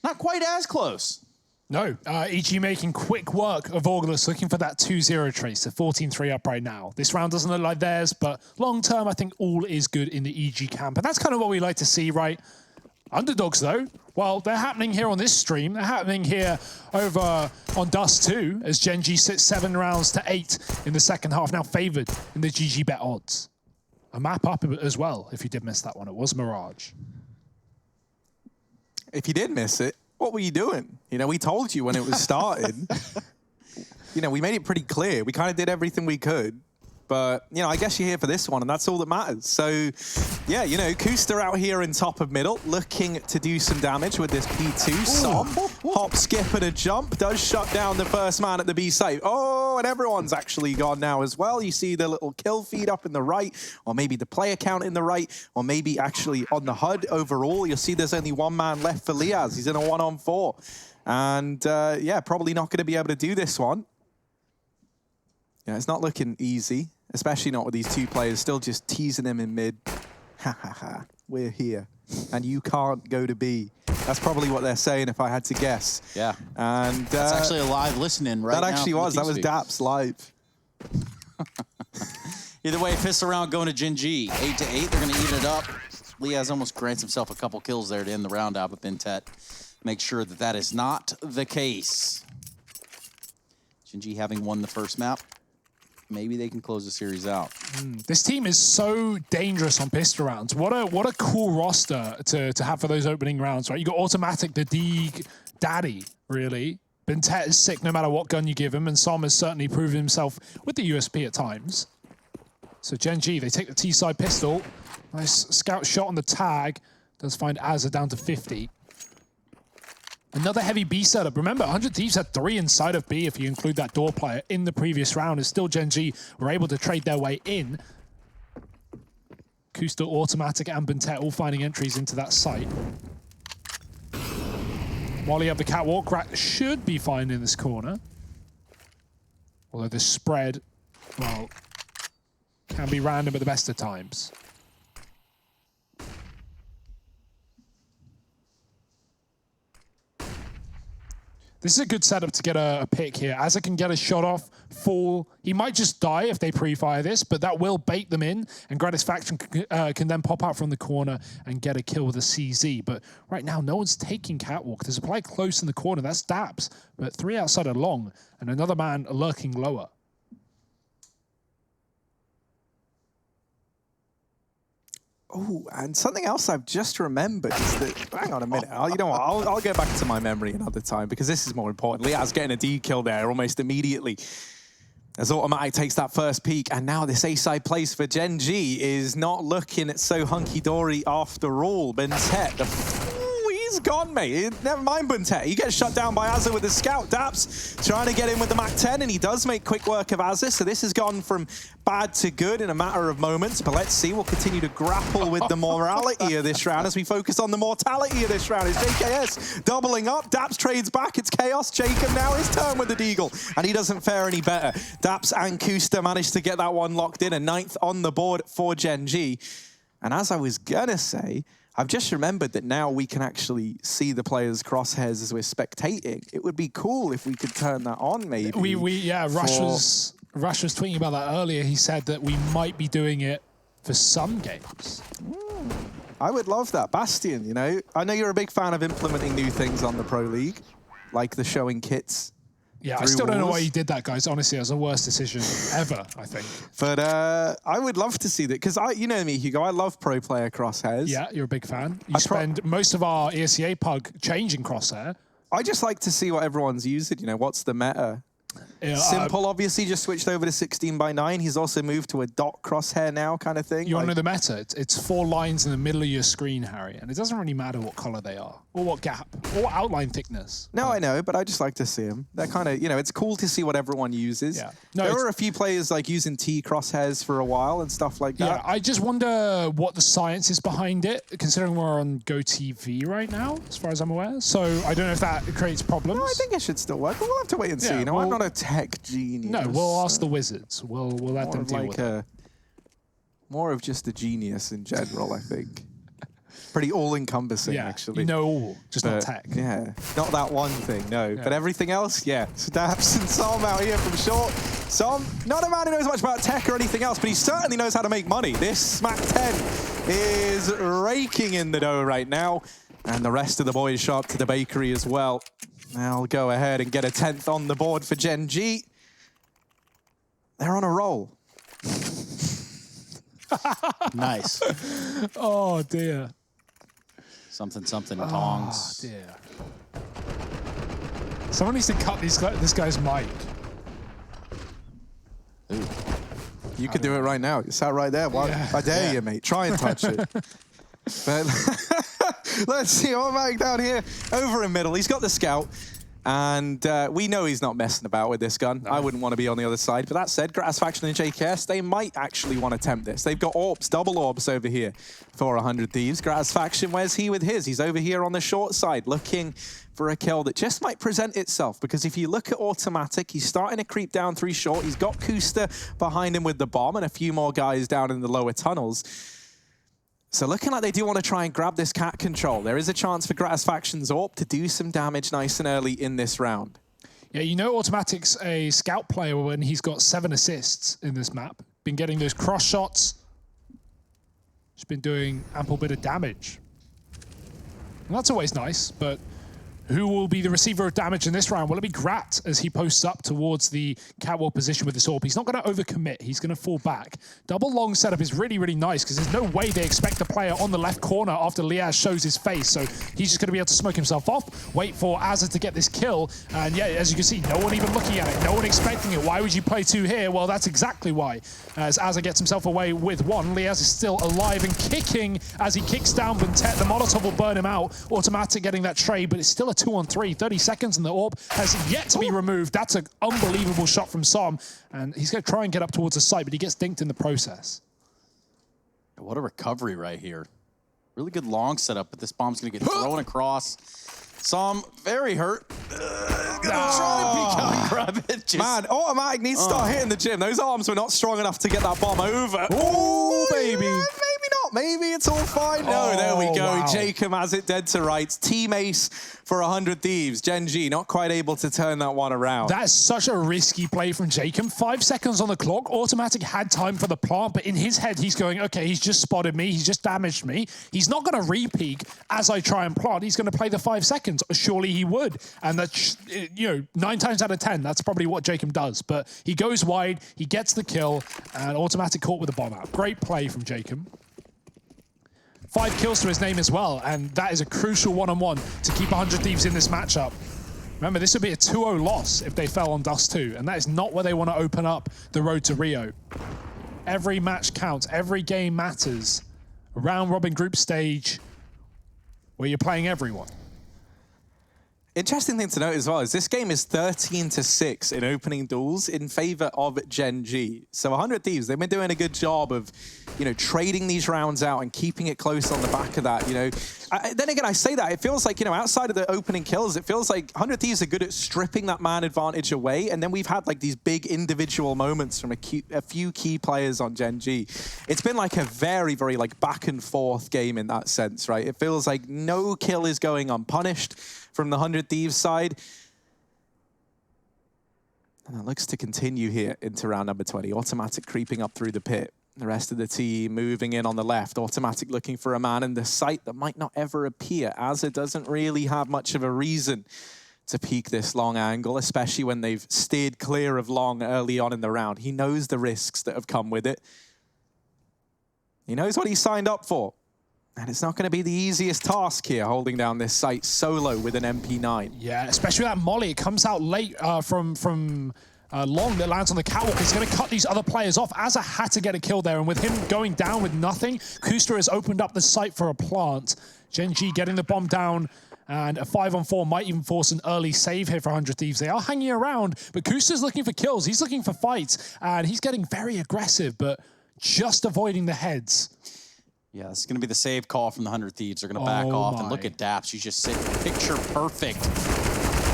not quite as close. No, EG making quick work of Orgless, looking for that 2-0 trace. They're 14-3 up right now. This round doesn't look like theirs, but long term, I think all is good in the EG camp. And that's kind of what we like to see, right? Underdogs, though, well, they're happening here on this stream. They're happening here over on Dust2 as Gen.G sits 7 rounds to 8 in the second half, now favored in the GG bet odds. A map up as well, if you did miss that one. It was Mirage. If you did miss it, what were you doing? You know, we told you when it was started. You know, we made it pretty clear. We kind of did everything we could. But, you know, I guess you're here for this one, and that's all that matters. So, yeah, you know, Kusta out here in top of middle, looking to do some damage with this P2. Som, hop, skip, and a jump, does shut down the first man at the B site. Oh, and everyone's actually gone now as well. You see the little kill feed up in the right, or maybe the player count in the right, or maybe actually on the HUD overall. You'll see there's only one man left for Liaz. He's in a 1-on-4. And, yeah, probably not going to be able to do this one. Yeah, it's not looking easy. Especially not with these two players still just teasing him in mid. Ha ha ha, we're here. And you can't go to B. That's probably what they're saying if I had to guess. Yeah. And that's actually a live listening right now. That actually was. That was Daps live. Either way, piss around going to Gen.G. 8-8, they're going to even it up. Liaz almost grants himself a couple kills there to end the round out, but Bentet makes sure that that is not the case. Gen.G having won the first map. Maybe they can close the series out. This team is so dangerous on pistol rounds. What a cool roster to have for those opening rounds, right? You got Automatic, the Deeg daddy, really. Bentet is sick no matter what gun you give him, and Som has certainly proven himself with the USP at times. So Gen.G, they take the T-side pistol. Nice scout shot on the tag. Does find Azza down to 50. Another heavy B setup. Remember, 100 Thieves had 3 inside of B if you include that door player in the previous round, and still Gen.G were able to trade their way in. Kusta, Automatic, and Bentet all finding entries into that site. Molly up the catwalk. Rat should be fine in this corner. Although the spread, well, can be random at the best of times. This is a good setup to get a pick here. Azza can get a shot off, fall. He might just die if they pre-fire this, but that will bait them in, and Gratisfaction can then pop out from the corner and get a kill with a CZ. But right now, no one's taking catwalk. There's a player close in the corner. That's Daps, but 3 outside are long, and another man lurking lower. Oh, and something else I've just remembered is that, hang on a minute, you know what, I'll go back to my memory another time because this is more important. Liaz getting a D kill there almost immediately as Automatic takes that first peek, and now this A-side place for Gen.G is not looking so hunky-dory after all. Bentet, he's gone, mate. Never mind Bentet. He gets shut down by Azza with the scout. Daps trying to get in with the Mac-10, and he does make quick work of Azza, so this has gone from bad to good in a matter of moments. But let's see, we'll continue to grapple with the morality of this round as we focus on the mortality of this round. It's JKS doubling up. Daps trades back. It's Chaos. Jacob now his turn with the Deagle, and he doesn't fare any better. Daps and Kusta managed to get that one locked in, a 9th on the board for Gen.G. And as I was gonna say, I've just remembered that now we can actually see the players' crosshairs as we're spectating. It would be cool if we could turn that on, maybe. Yeah, Rush was tweeting about that earlier. He said that we might be doing it for some games. I would love that. Bastion, you know, I know you're a big fan of implementing new things on the Pro League, like the showing kits. Yeah, I still don't know why you did that, guys. Honestly, it was the worst decision ever, I think. But I would love to see that, because you know me, Hugo, I love pro player crosshairs. Yeah, you're a big fan. You spend most of our ESCA pug changing crosshair. I just like to see what everyone's using, you know, what's the meta. Yeah, Simple obviously just switched over to 16:9. He's also moved to a dot crosshair now kind of thing. You want to know the meta? It's 4 lines in the middle of your screen, Harry, and it doesn't really matter what color they are, or what gap, or what outline thickness. No, I know, but I just like to see them. They're kind of, you know, it's cool to see what everyone uses. Yeah. There were a few players like using T crosshairs for a while and stuff like that. Yeah, I just wonder what the science is behind it, considering we're on GoTV right now, as far as I'm aware. So I don't know if that creates problems. No, I think it should still work, but we'll have to wait and see. You know, I'm not a tech genius. No, we'll ask the wizards. We'll let them deal with it. More of just a genius in general, I think. Pretty all-encompassing, actually. You know all, just not tech. Yeah, not that one thing, no. Yeah. But everything else, yeah. So Daps and Som out here from short. Som, not a man who knows much about tech or anything else, but he certainly knows how to make money. This Mac-10 is raking in the dough right now. And the rest of the boys show up to the bakery as well. I'll go ahead and get a 10th on the board for Gen.G. They're on a roll. Nice. Oh, dear. Something, tongs. Oh, dear. Someone needs to cut this guy's mic. Ooh. You could do it right now. You sat right there. Why, I dare you, mate. Try and touch it. But let's see, Automatic down here, over in middle. He's got the scout. And we know he's not messing about with this gun. No. I wouldn't want to be on the other side. But that said, Gratisfaction and JKS, they might actually want to attempt this. They've got orbs, double orbs over here for 100 Thieves. Gratisfaction, where's he with his? He's over here on the short side, looking for a kill that just might present itself. Because if you look at Automatic, he's starting to creep down 3 short. He's got Kusta behind him with the bomb and a few more guys down in the lower tunnels. So looking like they do want to try and grab this cat control. There is a chance for Gratisfaction's AWP to do some damage nice and early in this round. Yeah, you know Automatic's a scout player when he's got 7 assists in this map. Been getting those cross shots. Just been doing ample bit of damage. And that's always nice, but who will be the receiver of damage in this round? Will it be Grat as he posts up towards the catwalk position with this AWP? He's not going to overcommit. He's going to fall back. Double long setup is really, really nice because there's no way they expect the player on the left corner after Liaz shows his face. So he's just going to be able to smoke himself off, wait for Azza to get this kill. And yeah, as you can see, no one even looking at it, no one expecting it. Why would you play 2 here? Well, that's exactly why. As Azza gets himself away with 1, Liaz is still alive and kicking as he kicks down Ventet. The Molotov will burn him out. Automatic getting that trade, but it's still a 2-on-3. 30 seconds and the AWP has yet to be removed. That's an unbelievable shot from Som. And he's going to try and get up towards the site, but he gets dinked in the process. What a recovery right here. Really good long setup, but this bomb's going to get thrown across. Som very hurt. Gonna try to grab it. Man, Automatic needs to start hitting the gym. Those arms were not strong enough to get that bomb over. Oh, baby. Yeah, maybe not. Maybe it's all fine. No, there we go. Wow. Jacob has it dead to rights. Team ace for 100 Thieves. Gen.G not quite able to turn that one around. That's such a risky play from Jacob. 5 seconds on the clock. Automatic had time for the plant, but in his head, he's going, okay, he's just spotted me. He's just damaged me. He's not going to re-peek as I try and plant. He's going to play the 5 seconds. Surely he would. And that's, you know, 9 times out of 10, that's probably what Jacob does. But he goes wide, he gets the kill, and Automatic caught with the bomb out. Great play from Jacob. 5 kills to his name as well, and that is a crucial one-on-one to keep 100 Thieves in this matchup. Remember, this would be a 2-0 loss if they fell on Dust2, and that is not where they want to open up the road to Rio. Every match counts, every game matters. A round-robin group stage where you're playing everyone. Interesting thing to note as well is this game is 13-6 in opening duels in favor of Gen.G. So 100 Thieves, they've been doing a good job of, you know, trading these rounds out and keeping it close on the back of that, you know. Then again, I say that, it feels like, you know, outside of the opening kills, it feels like 100 Thieves are good at stripping that man advantage away, and then we've had like these big individual moments from a few key players on Gen.G. It's been like a very, very like back and forth game in that sense, right? It feels like no kill is going unpunished from the 100 Thieves side. And that looks to continue here into round number 20. Automatic creeping up through the pit. The rest of the team moving in on the left. Automatic looking for a man in the site that might not ever appear, as it doesn't really have much of a reason to peek this long angle, especially when they've steered clear of long early on in the round. He knows the risks that have come with it. He knows what he signed up for. And it's not going to be the easiest task here, holding down this site solo with an MP9. Yeah, especially that molly. It comes out late from long that lands on the catwalk. It's going to cut these other players off. Azza had to get a kill there, and with him going down with nothing, Kusta has opened up the site for a plant. Gen.G getting the bomb down, and a 5-on-4 might even force an early save here for 100 Thieves. They are hanging around, but Kusta's looking for kills. He's looking for fights, and he's getting very aggressive, but just avoiding the heads. Yeah, this is going to be the save call from the 100 Thieves. They're going to back off and look at Daps. She's just sitting picture perfect.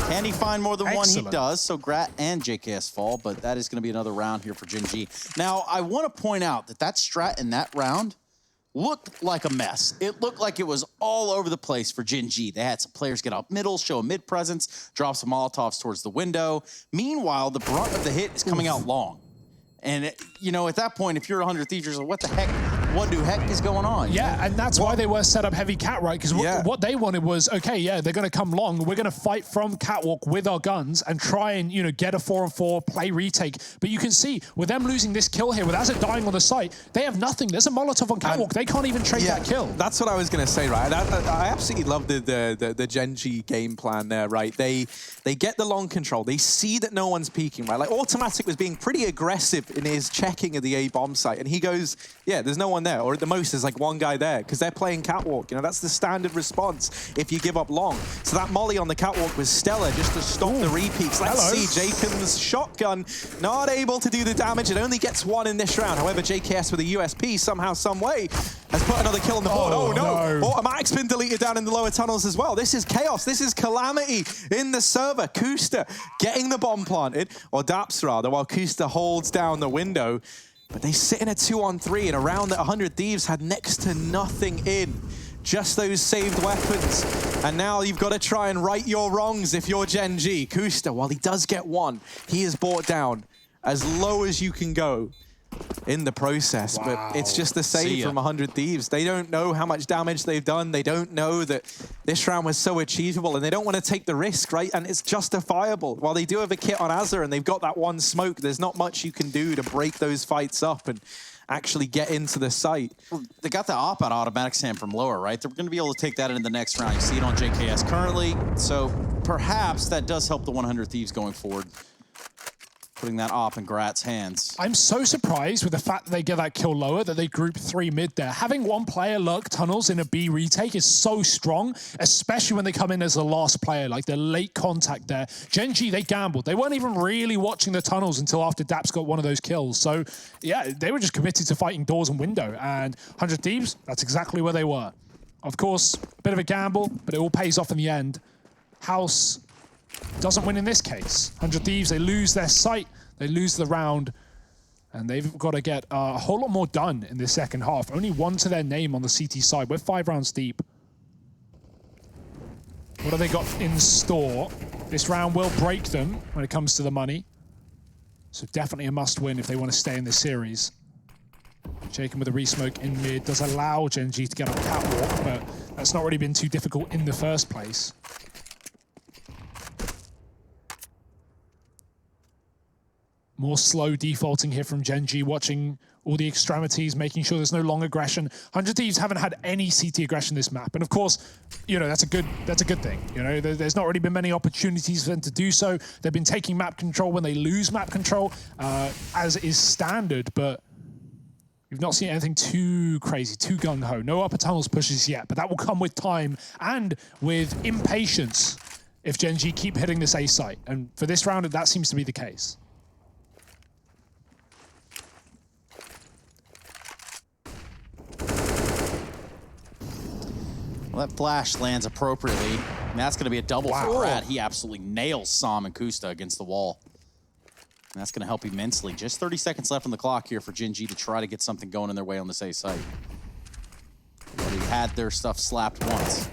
Can he find more than one? He does. So Grat and JKS fall, but that is going to be another round here for Gen.G. Now, I want to point out that that strat in that round looked like a mess. It looked like it was all over the place for Gen.G. They had some players get up middle, show a mid presence, drop some Molotovs towards the window. Meanwhile, the brunt of the hit is coming out long. And, you know, at that point, if you're 100 Thieves, you're like, what the heck? what the heck is going on? Yeah, and that's why they were set up heavy cat, right? Because what they wanted was, okay, yeah, they're going to come long. We're going to fight from catwalk with our guns and try and, you know, get a 4-on-4, play retake. But you can see, with them losing this kill here, with Azza dying on the site, they have nothing. There's a Molotov on catwalk. They can't even trade that kill. That's what I was going to say, right? I absolutely love the Gen.G game plan there, right? They get the long control. They see that no one's peeking, right? Like, Automatic was being pretty aggressive in his checking of the A bomb site, and he goes, yeah, there's no one there, or at the most there's like one guy there, because they're playing catwalk. You know, that's the standard response if you give up long. So that molly on the catwalk was stellar just to stop the repeats. Let's see, Jacob's shotgun not able to do the damage. It only gets one in this round. However, JKS with a USP somehow, some way, has put another kill on the board. Oh no! Automatic's been deleted down in the lower tunnels as well. This is chaos. This is calamity in the server. Kusta getting the bomb planted, or Daps rather, while Kusta holds down the window. But they sit in a 2-on-3 in a round that 100 Thieves had next to nothing in. Just those saved weapons. And now you've got to try and right your wrongs if you're Gen.G. Kusta, while he does get one, he is brought down as low as you can go in the process. But it's just the save from 100 Thieves. They don't know how much damage they've done. They don't know that this round was so achievable, and they don't want to take the risk, right? And it's justifiable. While they do have a kit on Azza and they've got that one smoke, there's not much you can do to break those fights up and actually get into the site. Well, they got the op out automatic Sam from lower, right? They're going to be able to take that in the next round. You see it on JKS currently. So perhaps that does help the 100 Thieves going forward, putting that op in Grat's hands. I'm so surprised with the fact that they get that kill lower, that they group 3 mid there. Having one player lurk tunnels in a B retake is so strong, especially when they come in as the last player, like the late contact there. Gen.G, they gambled. They weren't even really watching the tunnels until after Daps got one of those kills. So yeah, they were just committed to fighting doors and window. And 100 Thieves, that's exactly where they were. Of course, a bit of a gamble, but it all pays off in the end. House doesn't win in this case. 100 Thieves, they lose their sight, they lose the round, and they've got to get a whole lot more done in the second half. Only 1 to their name on the CT side. We're 5 rounds deep. What have they got in store? This round will break them when it comes to the money. So definitely a must-win if they want to stay in this series. Shaken with a resmoke in mid does allow Gen.G to get on catwalk, but that's not really been too difficult in the first place. More slow defaulting here from Gen.G, watching all the extremities, making sure there's no long aggression. 100 Thieves haven't had any CT aggression this map, and of course, you know, that's a good thing. You know, there's not really been many opportunities for them to do so. They've been taking map control when they lose map control, as is standard, but we've not seen anything too crazy, too gung-ho. No upper tunnels pushes yet, but that will come with time and with impatience if Gen.G keep hitting this A site. And for this round, that seems to be the case. Well, that flash lands appropriately, and that's going to be a double for Grat. He absolutely nails Sam and Kusta against the wall. And that's going to help immensely. Just 30 seconds left on the clock here for Gen.G to try to get something going in their way on this A site. They had their stuff slapped once.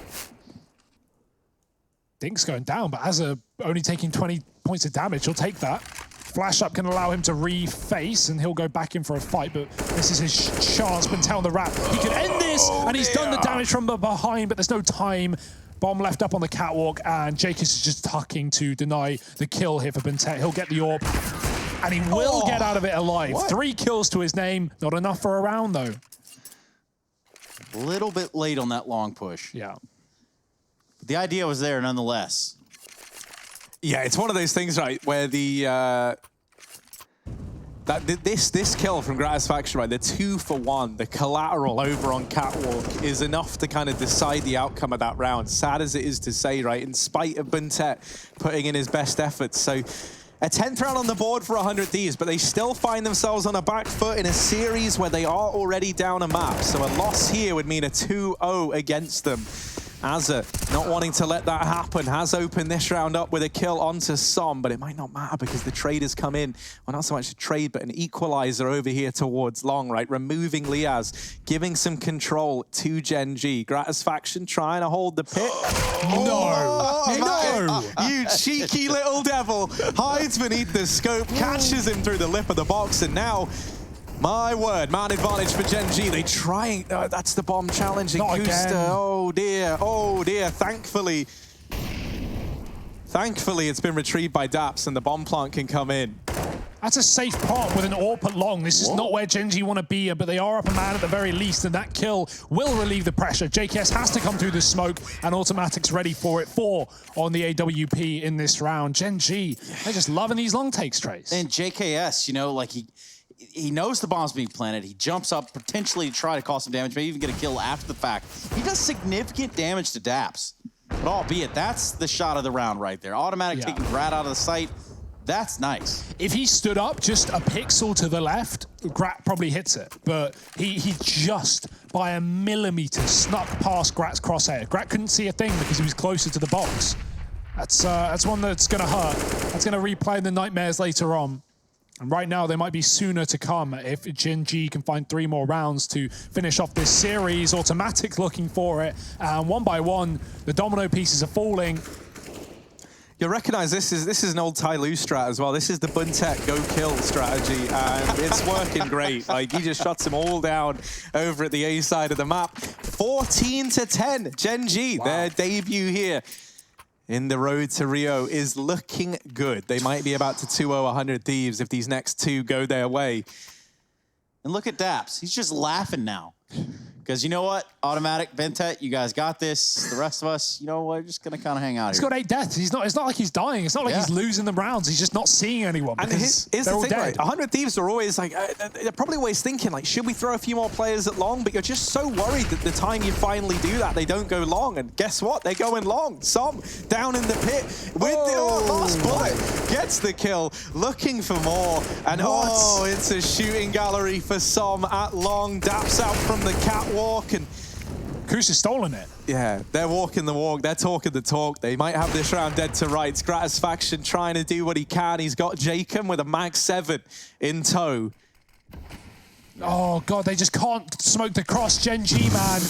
Dink's going down, but Azza only taking 20 points of damage. He'll take that. Flash up can allow him to reface, and he'll go back in for a fight, but this is his chance. Bentel on the wrap. He could end this, and he's done the damage from behind, but there's no time. Bomb left up on the catwalk, and Jake is just tucking to deny the kill here for Bentel. He'll get the AWP, and he will get out of it alive. 3 kills to his name. Not enough for a round, though. A little bit late on that long push. Yeah. But the idea was there nonetheless. Yeah, it's one of those things, right, where the this kill from Gratisfaction, right, the 2-for-1, the collateral over on catwalk is enough to kind of decide the outcome of that round. Sad as it is to say, right, in spite of Buntet putting in his best efforts. So a 10th round on the board for 100 Thieves, but they still find themselves on a back foot in a series where they are already down a map. So a loss here would mean a 2-0 against them. Azza, not wanting to let that happen, has opened this round up with a kill onto Som, but it might not matter because the trade has come in. Well, not so much a trade, but an equalizer over here towards Long, right? Removing Liaz, giving some control to Gen.G. Gratisfaction trying to hold the pick. No! You cheeky little devil. Hides beneath the scope, catches him through the lip of the box, and now My word, man advantage for Gen.G. They trying, that's the bomb challenging Not Kusta. again. Oh dear, thankfully it's been retrieved by Daps and the bomb plant can come in. That's a safe pot with an AWP at long. This is not where Gen.G want to be, but they are up a man at the very least, and that kill will relieve the pressure. JKS has to come through the smoke, and Automatic's ready for it. 4 on the AWP in this round. Gen.G, they're just loving these long takes, Trace. And JKS, you know, like he knows the bomb's being planted. He jumps up potentially to try to cause some damage, maybe even get a kill after the fact. He does significant damage to Daps. But albeit, that's the shot of the round right there. Automatic taking Grat out of the sight. That's nice. If he stood up just a pixel to the left, Grat probably hits it. But he just, by a millimeter, snuck past Grat's crosshair. Grat couldn't see a thing because he was closer to the box. That's one that's going to hurt. That's going to replay the nightmares later on. And right now, they might be sooner to come if Gen.G can find 3 more rounds to finish off this series. Automatic looking for it. And one by one, the domino pieces are falling. You'll recognize this is an old Ty Lue strat as well. This is the Buntek go kill strategy, and it's working great. Like, he just shuts them all down over at the A side of the map. 14-10, Gen.G, their debut here in the road to Rio is looking good. They might be about to 2-0 100 Thieves if these next 2 go their way. And look at Daps. He's just laughing now. Because you know what? Automatic, Ventet, you guys got this. The rest of us, you know, we're just going to kind of hang out He's here. got 8 deaths. It's not like he's dying. It's not like he's losing the rounds. He's just not seeing anyone. And here's the thing, right? 100 Thieves are always like, they're probably always thinking, like, should we throw a few more players at long? But you're just so worried that the time you finally do that, they don't go long. And guess what? They're going long. Som down in the pit with the last bullet. Gets the kill, looking for more. And it's a shooting gallery for Som at long. Daps out from the catwalk and Kus has stolen it. yeah, they're walking the walk, they're talking the talk. They might have this round dead to rights. Gratisfaction trying to do what he can. He's got Jacob with a mag 7 in tow. Oh, God, they just can't smoke the cross. Gen.G, man.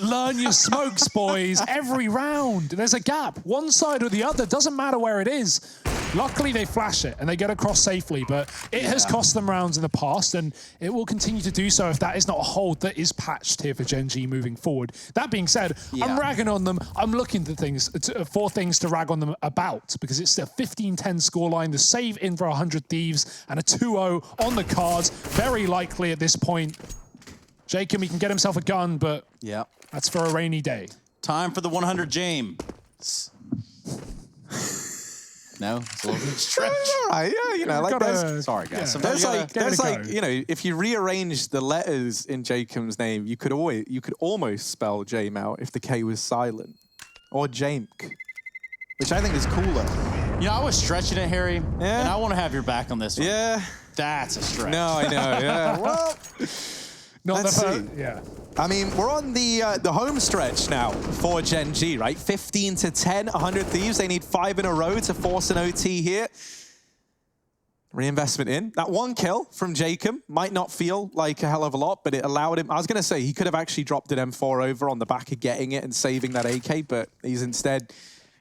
Learn your smokes, boys. Every round, there's a gap. One side or the other, doesn't matter where it is. Luckily, they flash it and they get across safely, but it has cost them rounds in the past, and it will continue to do so if that is not a hold that is patched here for Gen.G moving forward. That being said, I'm ragging on them. I'm looking for things to rag on them about, because it's a 15-10 scoreline, the save in for 100 Thieves, and a 2-0 on the cards. Very likely at this point. Jacob, he can get himself a gun, but that's for a rainy day. Time for the 100 James. No, it's a little bit stretch. All right, yeah, you know, like sorry, guys. Yeah. There's like, you know, if you rearrange the letters in Jacob's name, you could almost spell Jame out if the K was silent, or Jamk, which I think is cooler. You know, I was stretching it, Harry, and I want to have your back on this one. Yeah, that's a stretch. No, I know. Yeah, well, let's see. Yeah. I mean, we're on the home stretch now for Gen.G, right? 15-10, 100 Thieves. They need 5 in a row to force an OT here. Reinvestment in. That one kill from Jacob might not feel like a hell of a lot, but it allowed him. I was going to say he could have actually dropped an M4 over on the back of getting it and saving that AK, but he's instead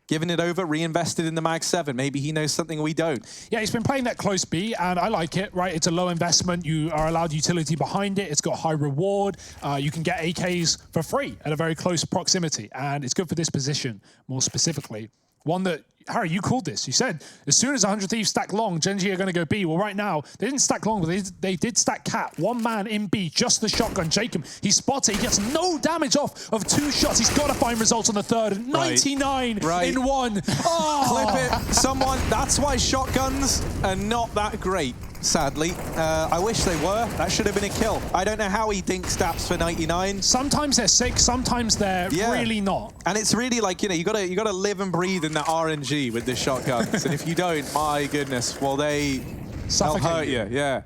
giving it over, reinvested in the mag 7. Maybe he knows something we don't. Yeah, he's been playing that close B, and I like it, right? It's a low investment. You are allowed utility behind it. It's got high reward. You can get AKs for free at a very close proximity, and it's good for this position, more specifically. One that, Harry, you called this. You said, as soon as 100 Thieves stack long, Gen.G are going to go B. Well, right now, they didn't stack long, but they did stack cat. One man in B, just the shotgun. Jacob, he spots it. He gets no damage off of 2 shots. He's got to find results on the third. 99 in 1. Oh. Clip it. Someone, that's why shotguns are not that great, sadly. I wish they were. That should have been a kill. I don't know how he dinks Daps for 99. Sometimes they're sick, sometimes they're really not. And it's really like, you know, you gotta live and breathe in that RNG with the shotguns. And if you don't, my goodness, well, they'll hurt you. Yeah.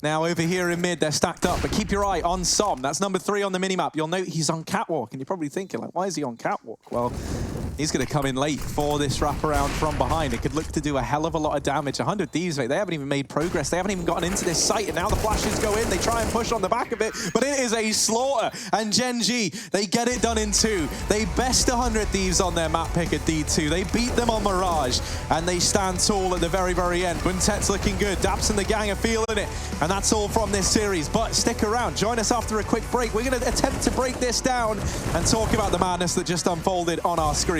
Now over here in mid, they're stacked up, but keep your eye on Som. That's number 3 on the minimap. You'll note he's on catwalk, and you're probably thinking, like, why is he on catwalk? Well, He's going to come in late for this wraparound from behind. It could look to do a hell of a lot of damage. 100 Thieves, mate, they haven't even made progress. They haven't even gotten into this site, and now the flashes go in. They try and push on the back of it, but it is a slaughter. And Gen.G, they get it done in 2. They best 100 Thieves on their map pick at D2. They beat them on Mirage, and they stand tall at the very, very end. Buntet's looking good. Daps and the gang are feeling it, and that's all from this series. But stick around. Join us after a quick break. We're going to attempt to break this down and talk about the madness that just unfolded on our screen.